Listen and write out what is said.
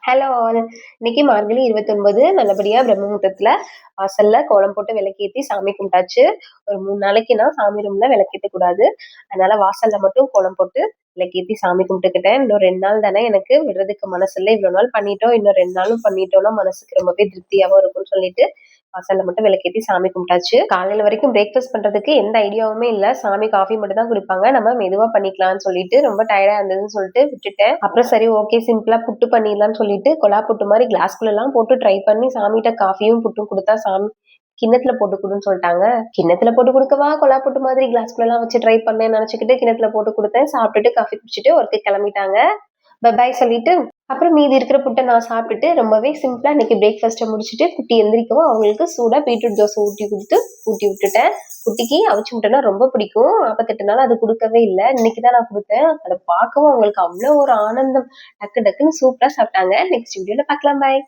Hello all. இன்னைக்கு மார்கழி 29 நல்லபடியா பிரம்ம முகூர்த்தத்துல வாசல்ல கோலம் போட்டு விளக்கேத்தி சாமி கும்பிட்டாச்சு. ஒரு 3 நாளைக்கு நான் சாமி ரூம்ல விளக்கேத்த கூடாது. அதனால வாசல்ல மட்டும் கோலம் போட்டு விளக்கேத்தி சாமி கும்பிட்டுக்கிட்டேன். இன்னும் 2 நாள் தானே எனக்கு விடுறதுக்கு மனசு இல்ல. இவ்வளோ நாள் பண்ணிட்டோம். இன்னும் 2 நாளும் பண்ணிட்டோம்னா மனசுக்கு ரொம்பவே திருப்தியாவும் இருக்கும்னு சொல்லிட்டு வாசல்ல மட்டும் விளக்கேத்தி சாமி கும்பிட்டாச்சு. காலையில வரைக்கும் பிரேக்ஃபாஸ்ட் பண்றதுக்கு எந்த ஐடியாவுமே இல்ல. சாமி காஃபி மட்டும் தான் குடிப்பாங்க. நம்ம மெதுவா பண்ணிக்கலாம்னு சொல்லிட்டு ரொம்ப டயர்டா இருந்ததுன்னு சொல்லிட்டு விட்டுட்டேன். அப்புறம் சரி ஓகே சிம்பிளா புட்டு பண்ணிடலாம்னு சொல்லிட்டு கொலா புட்டு மாதிரி கிளாஸ்குள்ள எல்லாம் போட்டு ட்ரை பண்ணி சாமிகிட்ட காஃபியும் புட்டும் கொடுத்தா சாமி கிண்ணத்துல போட்டு கொடுன்னு சொல்லிட்டாங்க. கிண்ணத்துல போட்டு கொடுக்கவா கொலா புட்டு மாதிரி கிளாஸ்குள்ள எல்லாம் வச்சு ட்ரை பண்ணேன்னு நினைச்சுக்கிட்டு கிண்ணத்துல போட்டு கொடுத்தேன். சாப்பிட்டுட்டு காஃபி குடிச்சிட்டு ஒர்க்கு கிளம்பிட்டாங்க. பாய் சொல்லிட்டு அப்புறம் மீதி இருக்கிற புட்டை நான் சாப்பிட்டுட்டு ரொம்பவே சிம்பிளா இன்னைக்கு பிரேக்ஃபாஸ்ட்டை முடிச்சுட்டு குட்டி எந்திரிக்கவும் அவங்களுக்கு சூடா பீட்ரூட் தோசை ஊட்டி விட்டுட்டேன். குட்டிக்கு அவிச்சு முட்டைனா ரொம்ப பிடிக்கும். 48 நாள் அது கொடுக்கவே இல்லை. இன்னைக்குதான் நான் கொடுத்தேன். அதை பார்க்கவும் அவங்களுக்கு அவ்வளவு ஒரு ஆனந்தம். டக்கு டக்குன்னு சூப்பரா சாப்பிட்டாங்க. நெக்ஸ்ட் வீடியோல பார்க்கலாம். பாய்.